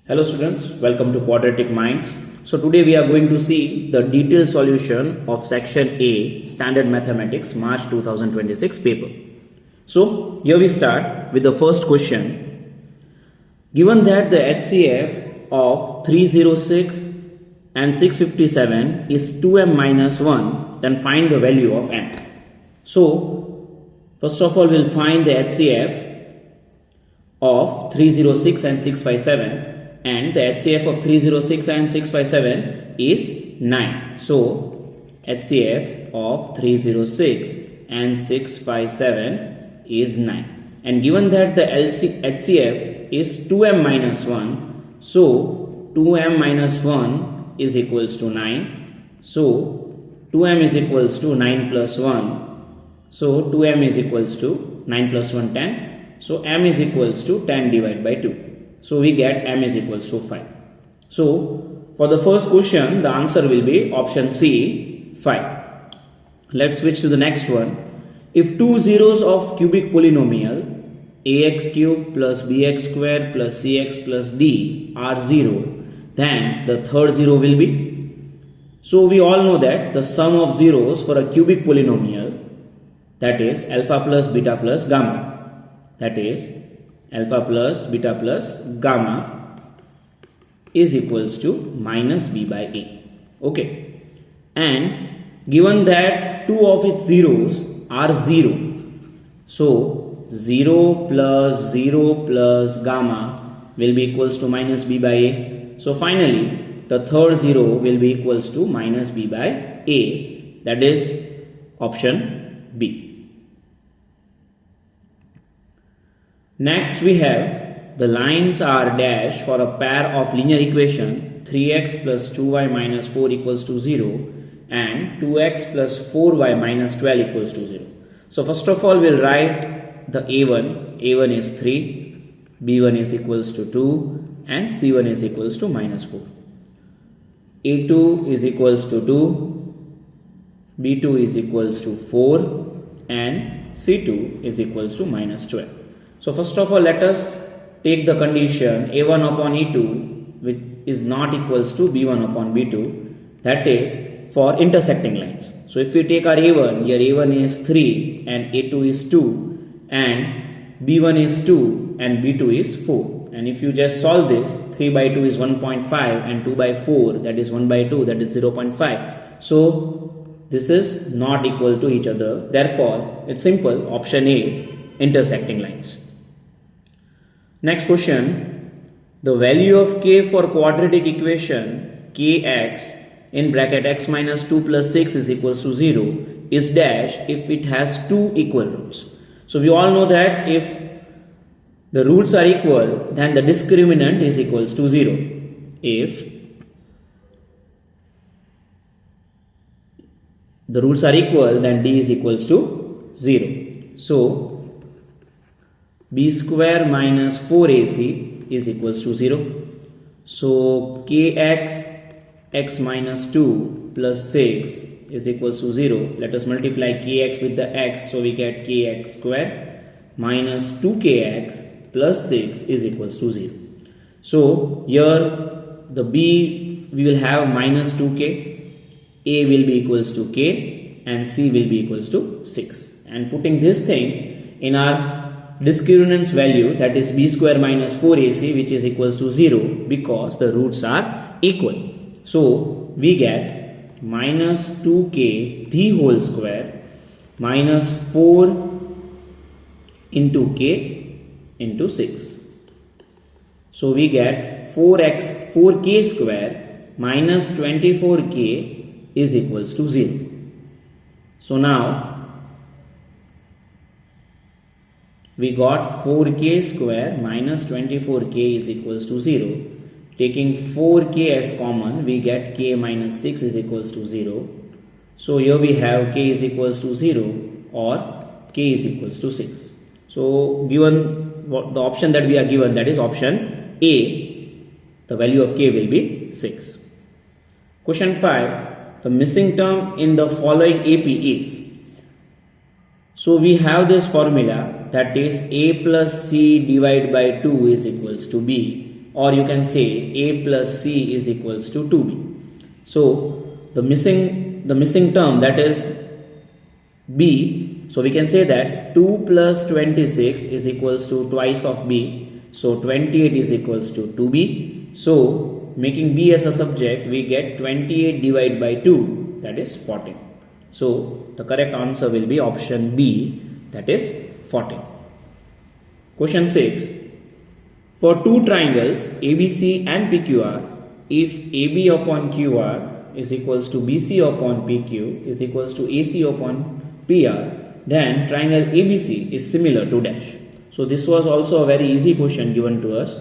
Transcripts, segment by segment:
Hello students, welcome to Quadratic Minds. So today we are going to see the detailed solution of section A Standard Mathematics March 2026 paper. So here we start with the first question. Given that the HCF of 306 and 657 is 2m minus 1, then find the value of m. So first of all we'll find the HCF of 306 and 657. And the HCF of 306 and 657 is 9. So HCF of 306 and 657 is 9. And given that the HCF is 2m minus 1, so 2m minus 1 is equals to 9. So 2m is equals to 9 plus 1. So 2m is equals to 9 plus 1, 10. So m is equals to 10 divided by 2. So we get m is equals to 5. So for the first question, the answer will be option C, 5. Let's switch to the next one. If two zeros of cubic polynomial ax cube plus bx square plus cx plus d are 0, then the third zero will be. So we all know that the sum of zeros for a cubic polynomial, that is alpha plus beta plus gamma, that is alpha plus beta plus gamma is equals to minus b by a. Okay. And given that two of its zeros are 0, so 0 plus gamma will be equals to minus b by a. So finally the third zero will be equals to minus b by a, that is option B. Next we have the lines are dashed for a pair of linear equation 3x plus 2y minus 4 equals to 0 and 2x plus 4y minus 12 equals to 0. So first of all we'll write the A1. A1 is 3, B1 is equals to 2 and C1 is equals to minus 4. A2 is equals to 2, B2 is equals to 4 and C2 is equals to minus 12. So first of all, let us take the condition A1 upon E2 which is not equals to B1 upon B2, that is for intersecting lines. So if we take our A1, here A1 is 3 and A2 is 2 and B1 is 2 and B2 is 4. And if you just solve this, 3 by 2 is 1.5 and 2 by 4, that is 1 by 2, that is 0.5. So this is not equal to each other. Therefore, it's simple, option A, intersecting lines. Next question, the value of k for quadratic equation kx in bracket x minus 2 plus 6 is equals to 0 is dash if it has two equal roots. So we all know that if the roots are equal, then the discriminant is equals to 0. If the roots are equal, then d is equals to 0. So b square minus 4ac is equals to 0. So kx x minus 2 plus 6 is equals to 0. Let us multiply kx with the x, so we get kx square minus 2kx plus 6 is equals to 0. So here the b we will have minus 2k, a will be equals to k and c will be equals to 6. And putting this thing in our discriminant's value, that is b square minus 4ac, which is equals to 0 because the roots are equal. So we get minus 2k the whole square minus 4 into k into 6. So we get 4k square minus 24k is equals to 0. So now we got 4k square minus 24k is equals to 0. Taking 4k as common, we get k minus 6 is equals to 0. So here we have k is equals to 0 or k is equals to 6. So given the option that we are given, that is option A, the value of k will be 6. Question 5. The missing term in the following AP is. So we have this formula, that is a plus c divided by 2 is equals to b, or you can say A plus C is equals to 2B. So the missing term, that is B, so we can say that 2 plus 26 is equals to twice of B, so 28 is equals to 2B. So making B as a subject, we get 28 divided by 2, that is 14. So the correct answer will be option B, that is 14. Question 6. For two triangles ABC and PQR, if AB upon QR is equals to BC upon PQ is equals to AC upon PR, then triangle ABC is similar to dash. So this was also a very easy question given to us.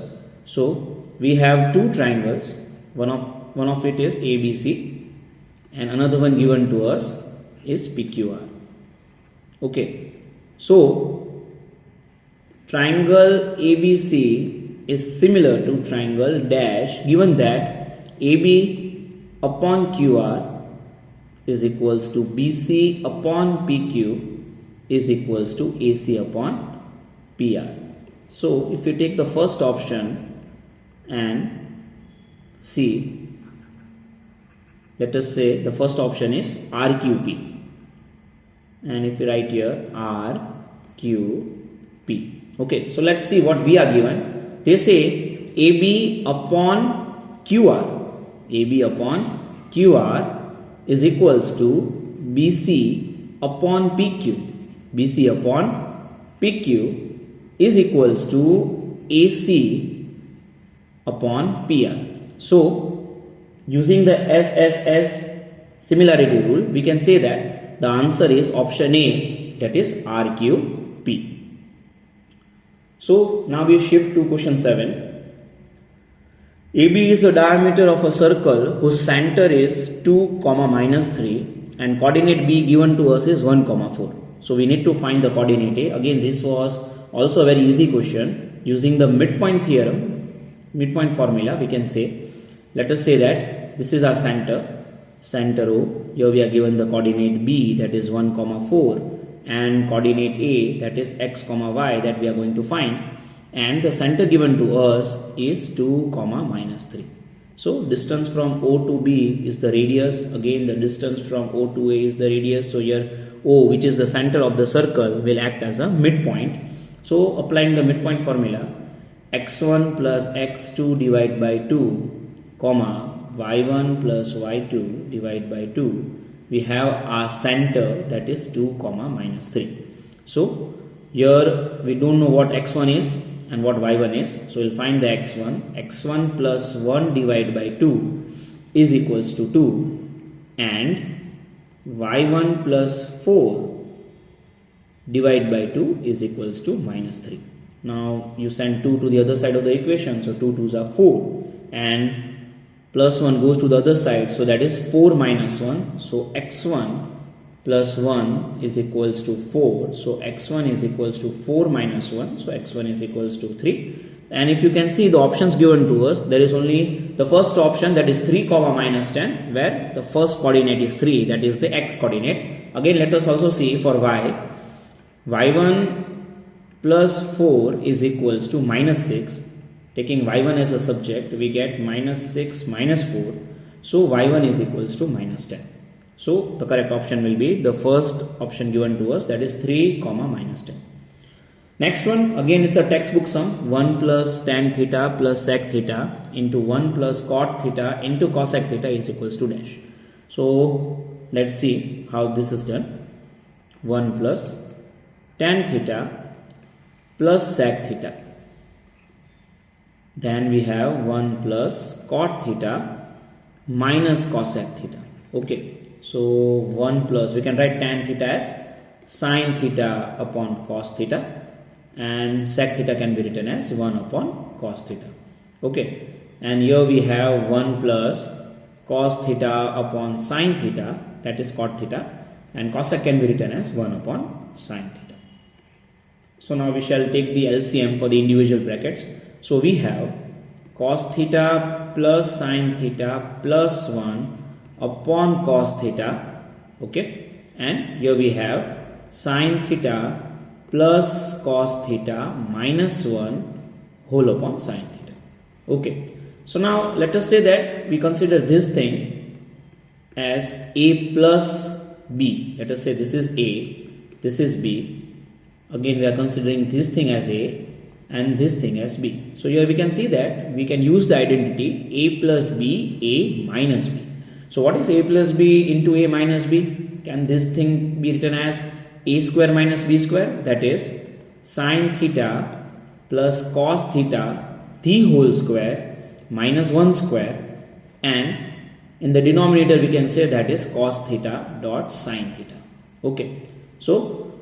So we have two triangles, one of it is ABC and another one given to us is PQR. Okay, so triangle ABC is similar to triangle dash given that AB upon QR is equals to BC upon PQ is equals to AC upon PR. So if you take the first option and see, let us say the first option is RQP, and if you write here RQP. Okay, so let's see what we are given. They say AB upon QR is equals to BC upon PQ. BC upon PQ is equals to AC upon PR. So using the SSS similarity rule, we can say that the answer is option A, that is RQP. So now we shift to question 7. AB is the diameter of a circle whose center is 2, -3 and coordinate B given to us is 1, 4. So we need to find the coordinate A. Again, this was also a very easy question. Using the midpoint theorem, midpoint formula, we can say, let us say that this is our center O. Here we are given the coordinate B, that is 1, 4, and coordinate A, that is x, y, that we are going to find, and the center given to us is 2, -3. So distance from O to B is the radius. Again, the distance from O to A is the radius. So here O, which is the center of the circle, will act as a midpoint. So applying the midpoint formula, x1 plus x2 divided by 2, y1 plus y2 divided by 2, we have our center, that is 2, -3. So here we don't know what x1 is and what y1 is. So we'll find the x1 plus 1 divided by 2 is equals to 2, and y1 plus 4 divided by 2 is equals to -3. Now you send 2 to the other side of the equation, so 2 2s are 4, and plus 1 goes to the other side, so that is 4 minus 1. So x1 plus 1 is equals to 4. So x1 is equals to 4 minus 1. So x1 is equals to 3. And if you can see the options given to us, there is only the first option, that is 3, -10, where the first coordinate is 3, that is the x coordinate. Again, let us also see for y. y1 plus 4 is equals to -6. Taking y1 as a subject, we get -6 minus 4. So y1 is equals to -10. So the correct option will be the first option given to us, that is 3, -10. Next one, again it's a textbook sum. 1 plus tan theta plus sec theta into 1 plus cot theta into cosec theta is equals to dash. So let's see how this is done. 1 plus tan theta plus sec theta. Then we have 1 plus cot theta minus cosec theta. Okay, so 1 plus, we can write tan theta as sin theta upon cos theta, and sec theta can be written as 1 upon cos theta. Okay, and here we have 1 plus cos theta upon sin theta, that is cot theta, and cosec can be written as 1 upon sin theta. So now we shall take the LCM for the individual brackets. So we have cos theta plus sin theta plus 1 upon cos theta. Okay, and here we have sin theta plus cos theta minus 1 whole upon sin theta. Okay, so now let us say that we consider this thing as A plus B. Let us say this is A, this is B. Again we are considering this thing as A and this thing as B. So here we can see that we can use the identity A plus B, A minus B. So what is A plus B into A minus B? Can this thing be written as A square minus B square? That is sine theta plus cos theta the whole square minus 1 square, and in the denominator we can say that is cos theta dot sine theta. Okay, so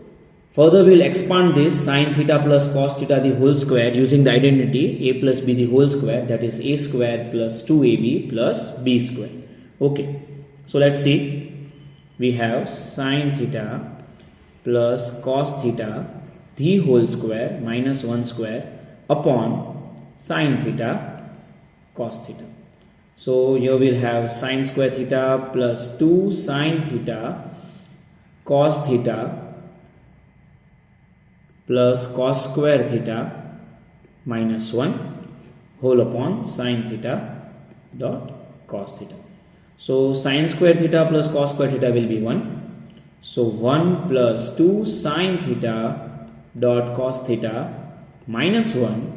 further we will expand this sine theta plus cos theta the whole square using the identity A plus B the whole square, that is A square plus 2AB plus B square. Okay, so let's see, we have sine theta plus cos theta the whole square minus 1 square upon sine theta cos theta. So here we'll have sine square theta plus 2 sine theta cos theta plus cos square theta minus 1 whole upon sine theta dot cos theta. So sine square theta plus cos square theta will be 1. So 1 plus 2 sine theta dot cos theta minus 1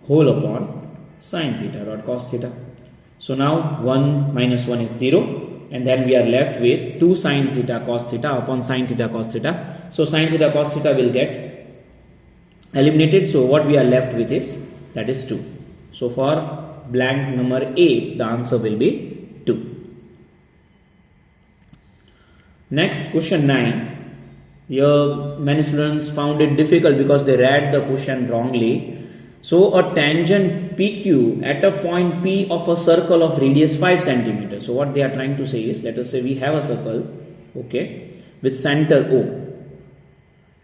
whole upon sine theta dot cos theta. So now 1 minus 1 is 0, and then we are left with 2 sine theta cos theta upon sine theta cos theta. So sine theta cos theta will get eliminated. So what we are left with is, that is 2. So for blank number A, the answer will be 2. Next, question 9. Here many students found it difficult because they read the question wrongly. So a tangent PQ at a point P of a circle of radius 5 cm. So what they are trying to say is, let us say we have a circle, okay, with center O,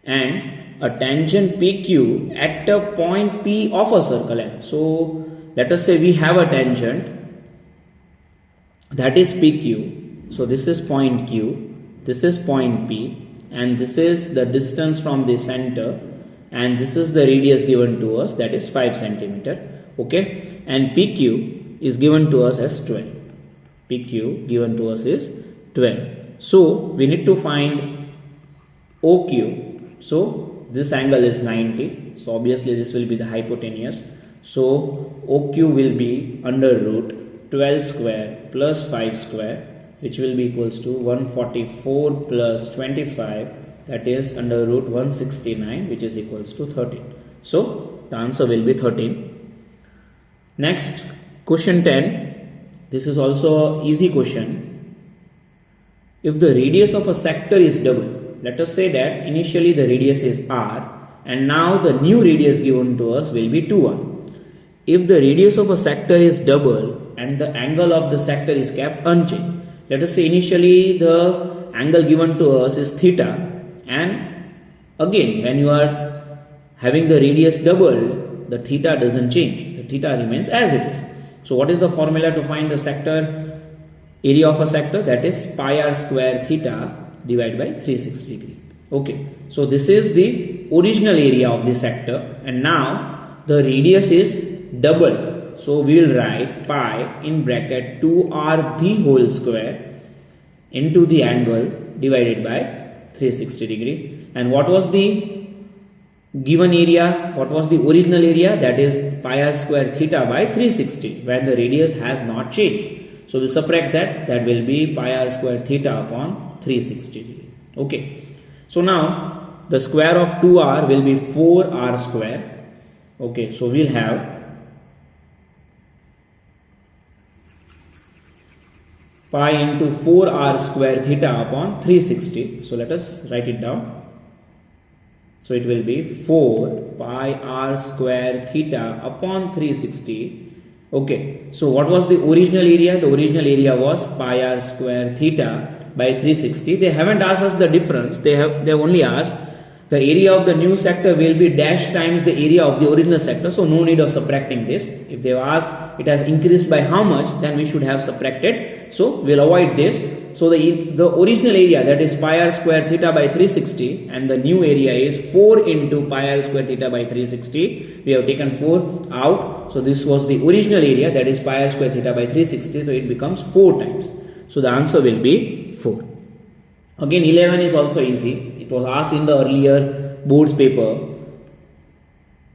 and a tangent PQ at a point P of a circle M. So let us say we have a tangent that is PQ. So this is point Q, this is point P, and this is the distance from the center, and this is the radius given to us, that is 5 cm. Okay, and PQ is given to us as 12. PQ given to us is 12. So we need to find OQ. So this angle is 90. So obviously this will be the hypotenuse. So OQ will be under root 12 square plus 5 square, which will be equals to 144 plus 25, that is under root 169, which is equals to 13. So the answer will be 13. Next, question 10. This is also an easy question. If the radius of a sector is double, let us say that initially the radius is r, and now the new radius given to us will be 2r. If the radius of a sector is double and the angle of the sector is kept unchanged, let us say initially the angle given to us is theta, and again when you are having the radius doubled, the theta doesn't change, the theta remains as it is. So what is the formula to find the sector area of a sector? That is pi r square theta divided by 360 degree. Okay, so this is the original area of the sector, and now the radius is double. So we will write pi in bracket 2r the whole square into the angle divided by 360 degree. And what was the given area? What was the original area? That is pi r square theta by 360, when the radius has not changed. So we subtract that, that will be pi r square theta upon 360 degree. Okay, so now the square of 2r will be 4r square. Okay, so we'll have pi into 4r square theta upon 360. So let us write it down. So it will be 4 pi r square theta upon 360. Okay, so what was the original area? The original area was pi r square theta by 360. They haven't asked us the difference. They have only asked the area of the new sector will be dash times the area of the original sector. So no need of subtracting this. If they have asked it has increased by how much, then we should have subtracted. So we'll avoid this. So the original area, that is pi r square theta by 360, and the new area is 4 into pi r square theta by 360. We have taken 4 out. So this was the original area, that is pi r square theta by 360. So it becomes 4 times. So the answer will be 4. Again, 11 is also easy. It was asked in the earlier board's paper.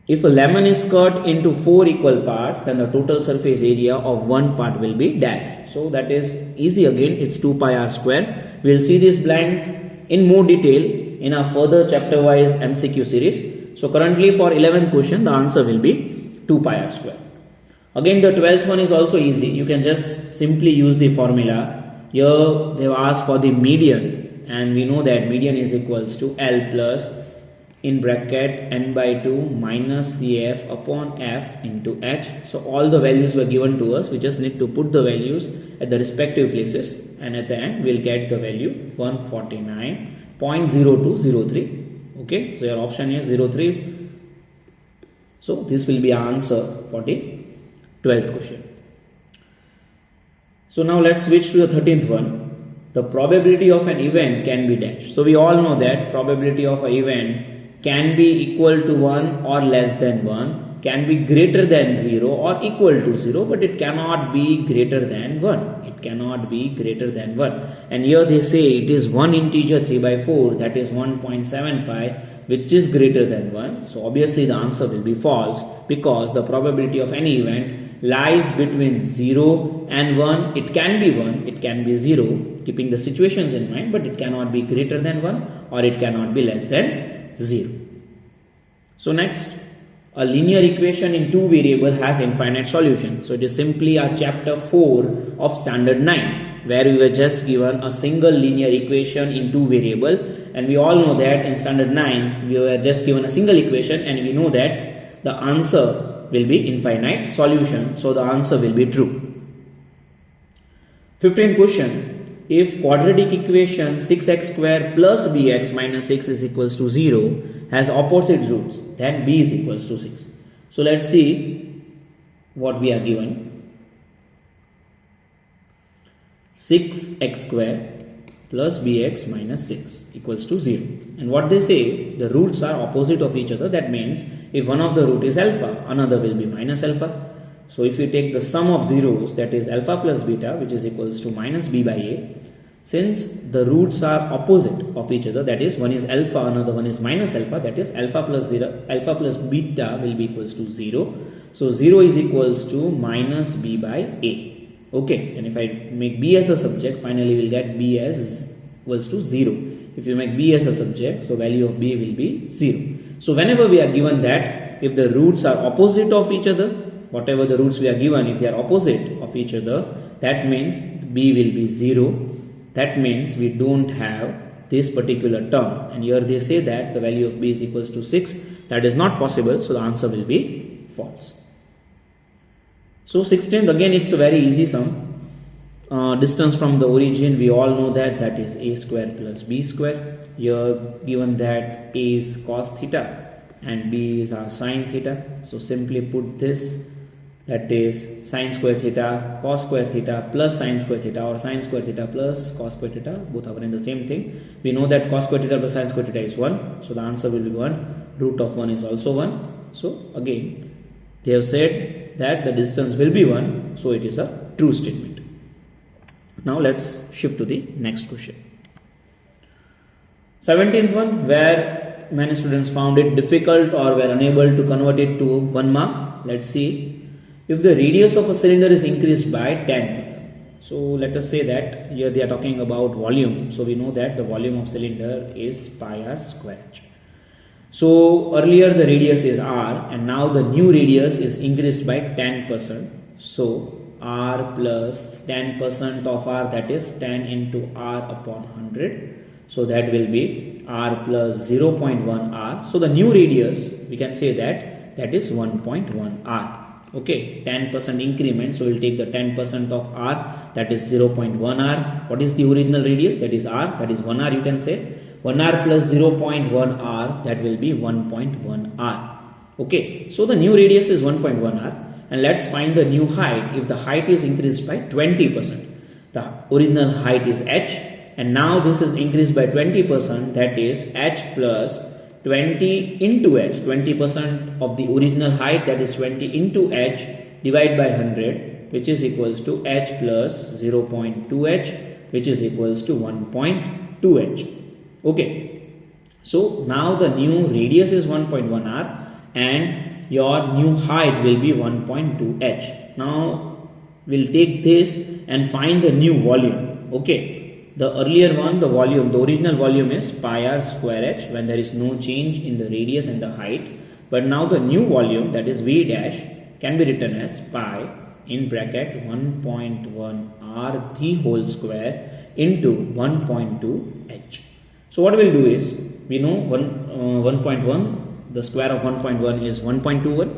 If a lemon is cut into 4 equal parts, then the total surface area of one part will be dash. So that is easy again. It's 2 pi r square. We will see these blanks in more detail in our further chapter wise MCQ series. So currently for 11th question, the answer will be 2 pi r square. Again, the 12th one is also easy. You can just simply use the formula. Here they have asked for the median, and we know that median is equals to L plus in bracket n by 2 minus Cf upon f into h. So all the values were given to us. We just need to put the values at the respective places, and at the end we'll get the value 149.0203. Okay, so your option is 03. So this will be our answer for the 12th question. So now let's switch to the 13th one. The probability of an event can be dash. So we all know that probability of an event can be equal to 1 or less than 1, can be greater than 0 or equal to 0, but it cannot be greater than 1. It cannot be greater than 1. And here they say it is one integer 3 by 4, that is 1.75, which is greater than 1. So obviously the answer will be false, because the probability of any event lies between 0 and 1. It can be 1, it can be 0, keeping the situations in mind, but it cannot be greater than 1 or it cannot be less than 0. So next, a linear equation in 2 variable has infinite solution. So it is simply a chapter 4 of standard 9, where we were just given a single linear equation in 2 variable, and we all know that in standard 9 we were just given a single equation, and we know that the answer will be infinite solution. So the answer will be true. 15th question. If quadratic equation 6x square plus bx minus 6 is equals to 0 has opposite roots, then b is equals to 6. So let's see what we are given. 6x square plus bx minus 6 equals to 0. And what they say, the roots are opposite of each other. That means if one of the root is alpha, another will be minus alpha. So if you take the sum of zeros, that is alpha plus beta, which is equals to minus b by a, since the roots are opposite of each other, that is one is alpha, another one is minus alpha, that is alpha plus beta will be equals to 0. So 0 is equals to minus b by a. Okay, and if I make b as a subject, finally we'll get b as equals to 0. If you make b as a subject, so value of b will be 0. So whenever we are given that if the roots are opposite of each other, whatever the roots we are given, if they are opposite of each other, that means b will be 0. That means we don't have this particular term, and here they say that the value of b is equals to 6. That is not possible, so the answer will be false. So 16th, again it's a very easy sum. Distance from the origin, we all know that is a square plus b square. Here given that a is cos theta and b is our sine theta. So simply put this, that is sine square theta cos square theta plus sine square theta, or sine square theta plus cos square theta, both are in the same thing. We know that cos square theta plus sine square theta is 1, so the answer will be 1. Root of 1 is also 1. So again they have said that the distance will be 1, so it is a true statement. Now let's shift to the next question. 17th one, where many students found it difficult or were unable to convert it to 1 mark. Let's see. If the radius of a cylinder is increased by 10%. So let us say that here they are talking about volume. So we know that the volume of cylinder is pi r square. So earlier the radius is r, and now the new radius is increased by 10%. So r plus 10% of r, that is 10 into r upon 100. So that will be r plus 0.1 r. So the new radius, we can say that is 1.1 r. Okay, 10% increment, so we'll take the 10% of r, that is 0.1 r. What is the original radius? That is r, that is 1 r, you can say. 1 r plus 0.1 r, that will be 1.1 r. Okay, so the new radius is 1.1 r, and let's find the new height if the height is increased by 20%. The the original height is h, and now this is increased by 20%, that is h plus 20 into h. 20% of the original height, that is 20 into h, divided by 100, which is equals to h plus 0.2h, which is equals to 1.2h. Okay, so now the new radius is 1.1 r and your new height will be 1.2h. Now we'll take this and find the new volume. Okay, the earlier one, the original volume is pi r square h when there is no change in the radius and the height. But now the new volume, that is v dash, can be written as pi in bracket 1.1 r the whole square into 1.2 h. So what we'll do is, we know 1.1, the square of 1.1 is 1.21,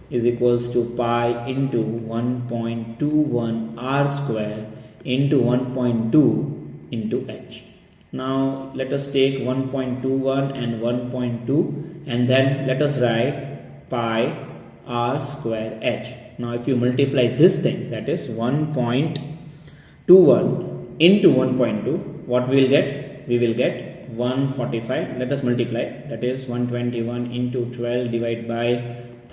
is equals to pi into 1.21 r square into 1.2 into h. Now let us take 1.21 and 1.2 and then let us write pi r square h. Now if you multiply this thing, that is 1.21 into 1.2, what we will get? We will get 145. Let us multiply, that is 121 into 12 divided by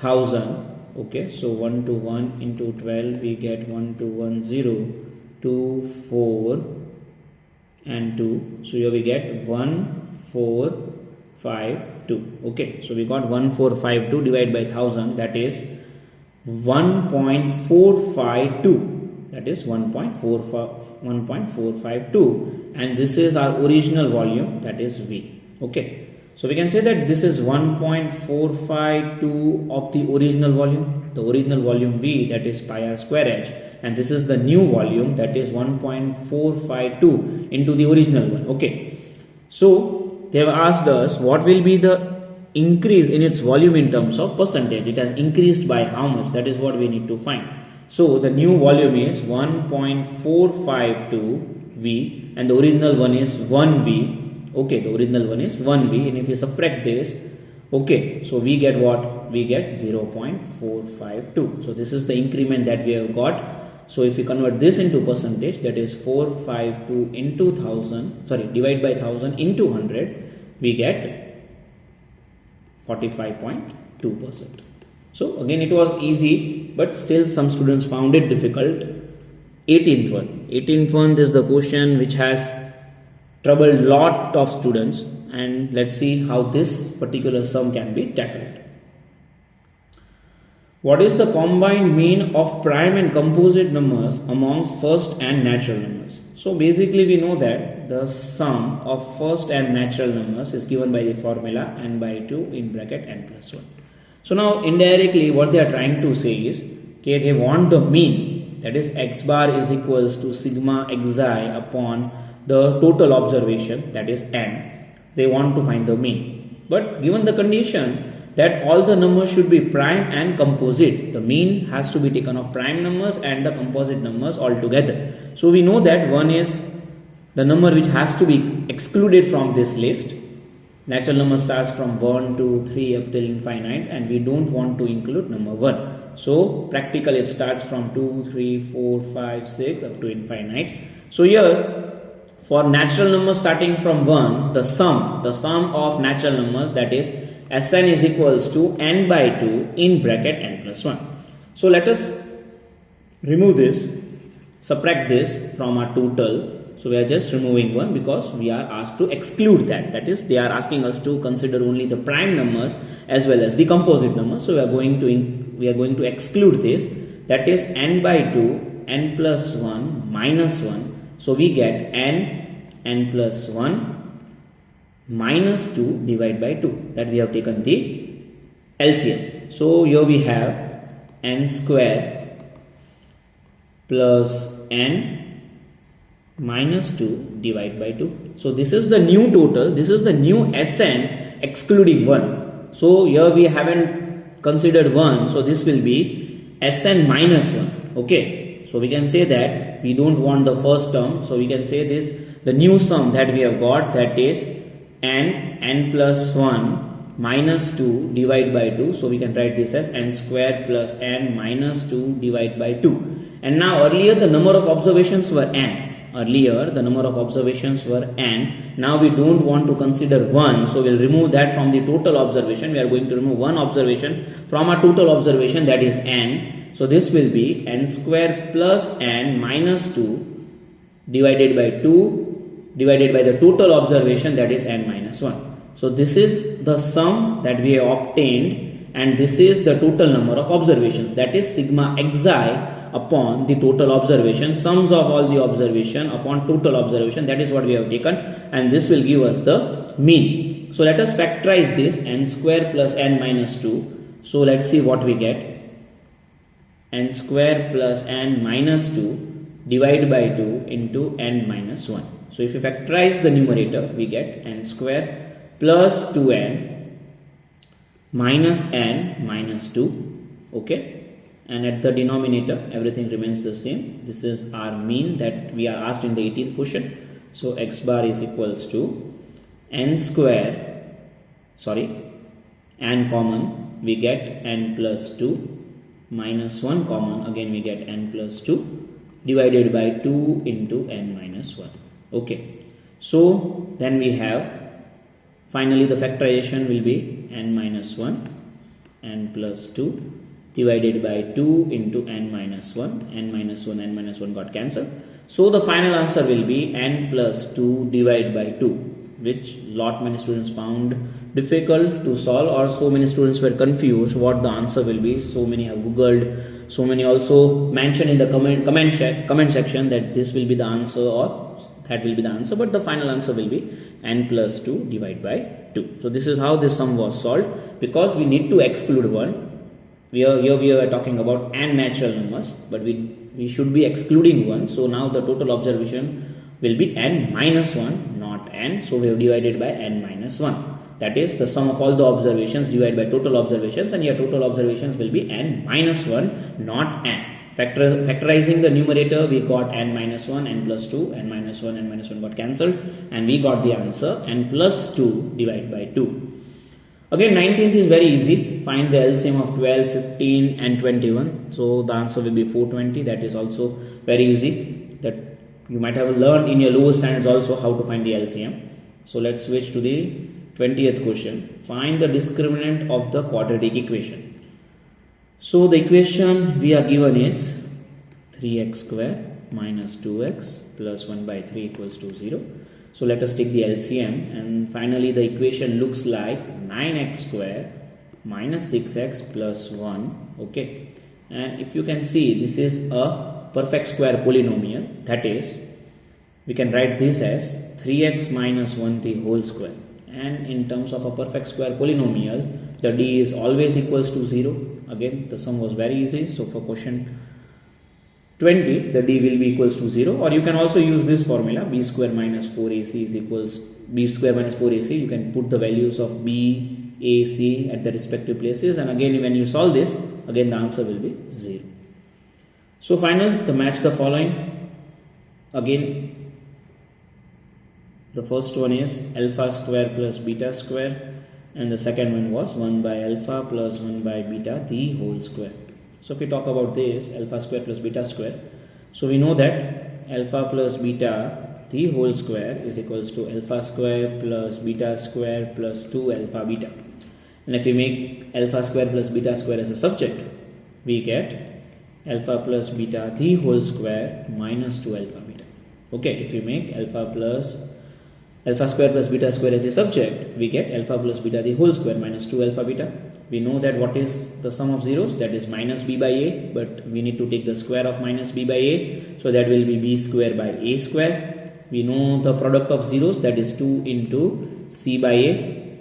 1000. Okay, so 1 to 1 into 12, we get 1 to 1 0, 2 4 and 2. So here we get 1452. Okay, so we got 1452 divided by 1000, that is 1.452. That is 1.452, and this is our original volume, that is V. Okay, so we can say that this is 1.452 of the original volume V, that is pi r square h, and this is the new volume, that is 1.452 into the original one. Okay, so they have asked us what will be the increase in its volume in terms of percentage. It has increased by how much? That is what we need to find. So the new volume is 1.452 V and the original one is 1 V. Okay, the original one is 1 V, and if you subtract this, okay, so we get what? We get 0.452. So this is the increment that we have got. So if you convert this into percentage, that is 452 into 1000, sorry, divide by 1000 into 100, we get 45.2%. So again, it was easy, but still some students found it difficult. 18th one is the question which has troubled lot of students, and let's see how this particular sum can be tackled. What is the combined mean of prime and composite numbers amongst first and natural numbers? So basically we know that the sum of first and natural numbers is given by the formula n by 2 in bracket n plus 1. So now indirectly what they are trying to say is, okay, they want the mean, that is x bar is equals to sigma xi upon the total observation, that is n. They want to find the mean, but given the condition that all the numbers should be prime and composite, the mean has to be taken of prime numbers and the composite numbers altogether. So we know that 1 is the number which has to be excluded from this list. Natural number starts from 1, 2, 3 up till infinite, and we don't want to include number 1. So practically it starts from 2, 3, 4, 5, 6 up to infinite. So here for natural numbers starting from 1, the sum of natural numbers, that is Sn is equals to n by 2 in bracket n plus 1. So let us remove this, subtract this from our total. So we are just removing 1 because we are asked to exclude that. That is, they are asking us to consider only the prime numbers as well as the composite numbers. So we are going to exclude this. That is n by 2, n plus 1 minus 1. So we get n plus 1 minus 2 divided by 2, that we have taken the LCM. So here we have n square plus n minus 2 divided by 2. So this is the new total, this is the new Sn excluding 1. So here we haven't considered 1, so this will be Sn minus 1. Okay, so we can say that we don't want the first term, so we can say this, the new sum that we have got, that is n plus 1 minus 2 divided by 2. So we can write this as n square plus n minus 2 divided by 2. And now earlier the number of observations were n. Earlier the number of observations were n. Now we don't want to consider 1, so we'll remove that from the total observation. We are going to remove one observation from our total observation, that is n. So this will be n square plus n minus 2 divided by 2 divided by the total observation, that is n minus 1. So this is the sum that we have obtained, and this is the total number of observations, that is sigma xi upon the total observation, sums of all the observation upon total observation. That is what we have taken, and this will give us the mean. So let us factorize this, n square plus n minus 2. So let's see what we get. N square plus n minus 2 divided by 2 into n minus 1. So if you factorize the numerator, we get n square plus 2n minus n minus 2. Okay. And at the denominator everything remains the same. This is our mean that we are asked in the 18th question. So x bar is equals to n common, we get n plus 2 minus 1 common, again we get n plus 2 divided by 2 into n minus 1. Okay. So then we have finally the factorization will be n minus 1, n plus 2 divided by 2 into n minus 1, n minus 1, n minus 1 got cancelled. So the final answer will be n plus 2 divided by 2, which lot many students found difficult to solve, or so many students were confused what the answer will be. So many have googled, so many also mentioned in the comment section that this will be the answer or that will be the answer, but the final answer will be n plus 2 divided by 2. So this is how this sum was solved, because we need to exclude 1. Here we are talking about n natural numbers, but we should be excluding 1. So now the total observation will be n minus 1, not n. So we have divided by n minus 1. That is the sum of all the observations divided by total observations, and here total observations will be n minus 1, not n. Factorizing the numerator, we got n minus 1, n plus 2, n minus 1, n minus 1 got cancelled, and we got the answer n plus 2 divided by 2. Again, 19th is very easy. Find the LCM of 12, 15 and 21. So the answer will be 420. That is also very easy. That you might have learned in your lower standards also how to find the LCM. So let's switch to the 20th question. Find the discriminant of the quadratic equation. So the equation we are given is 3x square minus 2x plus 1 by 3 equals to 0. So let us take the LCM, and finally the equation looks like 9x square minus 6x plus 1. Okay, and if you can see, this is a perfect square polynomial. That is, we can write this as 3x minus 1 the whole square. And in terms of a perfect square polynomial, the d is always equals to 0. Again, the sum was very easy. So for question 20, the d will be equals to 0, or you can also use this formula, b square minus 4ac is equals b square minus 4ac. You can put the values of b, a, c at the respective places, and again when you solve this, again the answer will be 0. So final, to match the following, again the first one is alpha square plus beta square, and the second one was 1 by alpha plus 1 by beta the whole square. So if we talk about this, alpha square plus beta square, so we know that alpha plus beta the whole square is equals to alpha square plus beta square plus 2 alpha beta. And if we make alpha square plus beta square as a subject, we get alpha plus beta the whole square minus 2 alpha beta. Okay, if we make alpha square plus beta square as a subject, we get alpha plus beta the whole square minus 2 alpha beta. We know that what is the sum of zeros, that is minus b by a, but we need to take the square of minus b by a, so that will be b square by a square. We know the product of zeros, that is 2 into c by a,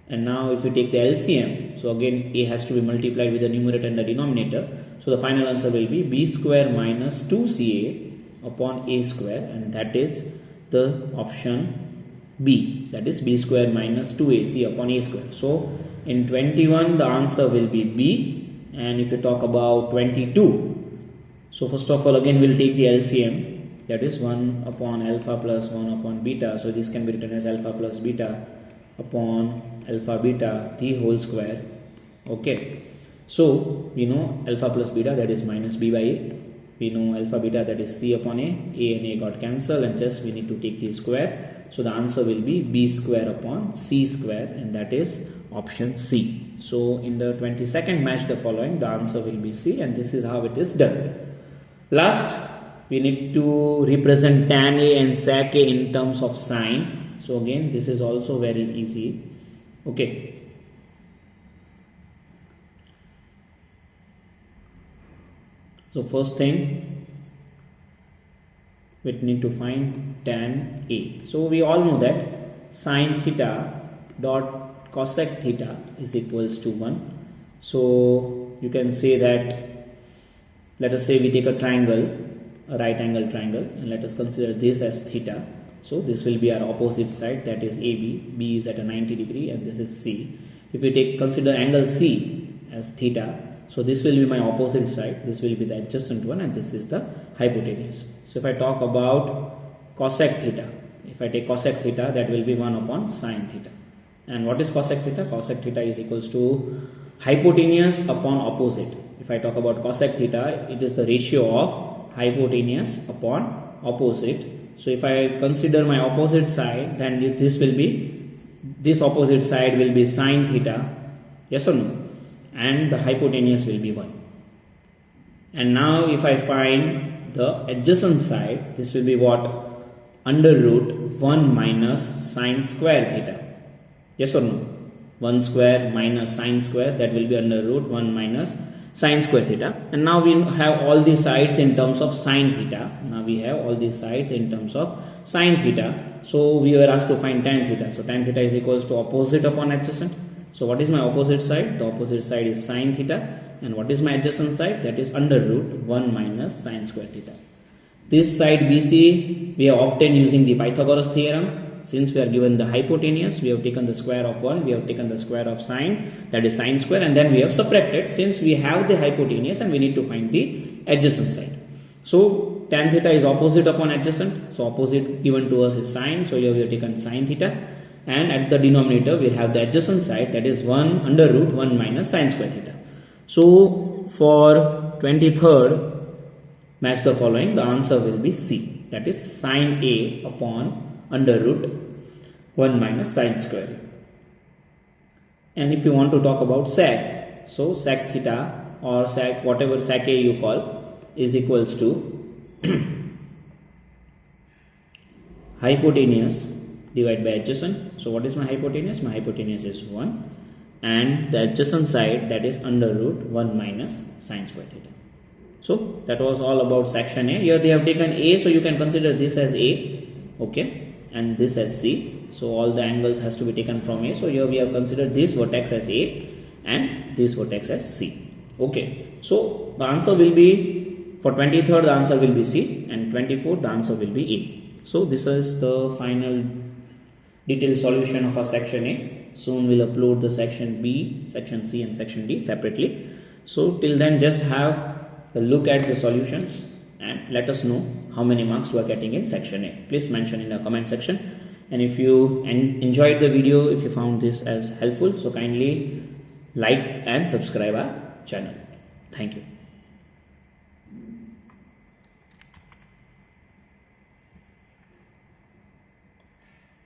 and now if we take the LCM, so again a has to be multiplied with the numerator and the denominator, so the final answer will be b square minus 2ca upon a square, and that is the option B, that is b square minus 2ac upon a square. So in 21 the answer will be B, and if you talk about 22, so first of all again we'll take the LCM, that is 1 upon alpha plus 1 upon beta, so this can be written as alpha plus beta upon alpha beta the whole square. Okay, so we know alpha plus beta, that is minus b by a, we know alpha beta, that is c upon a and a got cancelled, and just we need to take the square. So the answer will be b square upon c square, and that is option C. So in the 22nd match the following, the answer will be C, and this is how it is done. Last, we need to represent tan A and sec A in terms of sine. So again, this is also very easy. Okay. So first thing, we need to find tan A. So we all know that sine theta dot cosec theta is equals to 1. So you can say that, let us say we take a triangle, a right angle triangle, and let us consider this as theta. So this will be our opposite side, that is AB. B is at a 90 degree and this is C. If we consider angle C as theta, so this will be my opposite side, this will be the adjacent one, and this is the hypotenuse. So if I talk about cosec theta, if I take cosec theta, that will be 1 upon sine theta. And what is cosec theta? Cosec theta is equals to hypotenuse upon opposite. If I talk about cosec theta, it is the ratio of hypotenuse upon opposite. So if I consider my opposite side, then this opposite side will be sine theta, yes or no? And the hypotenuse will be 1. And now if I find the adjacent side, this will be what? Under root 1 minus sine square theta, yes or no? 1 square minus sine square, that will be under root 1 minus sine square theta. And now we have all these sides in terms of sine theta. Now we have all these sides in terms of sine theta. So we were asked to find tan theta. So tan theta is equals to opposite upon adjacent. So what is my opposite side? The opposite side is sine theta. And what is my adjacent side? That is under root 1 minus sine square theta. This side BC we have obtained using the Pythagoras theorem. Since we are given the hypotenuse, we have taken the square of 1, we have taken the square of sine, that is sine square, and then we have subtracted since we have the hypotenuse and we need to find the adjacent side. So tan theta is opposite upon adjacent. So opposite given to us is sine. So here we have taken sine theta. And at the denominator we have the adjacent side, that is 1 under root 1 minus sine square theta. So for 23rd, match the following, the answer will be C, that is sine A upon under root 1 minus sine square. And if you want to talk about sec, so sec theta or sec, whatever sec A you call, is equals to hypotenuse divided by adjacent. So what is my hypotenuse? My hypotenuse is 1, and the adjacent side, that is under root 1 minus sine square theta. So that was all about section A. Here they have taken A, so you can consider this as A, okay, and this as C. So all the angles has to be taken from A. So here we have considered this vertex as A and this vertex as C. Okay, so the answer will be, for 23rd the answer will be C, and 24th the answer will be A. So this is the final detailed solution of our section A. Soon we'll upload the section B, section C and section D separately. So till then, just have a look at the solutions and let us know how many marks you are getting in section A. Please mention in the comment section. And if you enjoyed the video, if you found this as helpful, so kindly like and subscribe our channel. Thank you.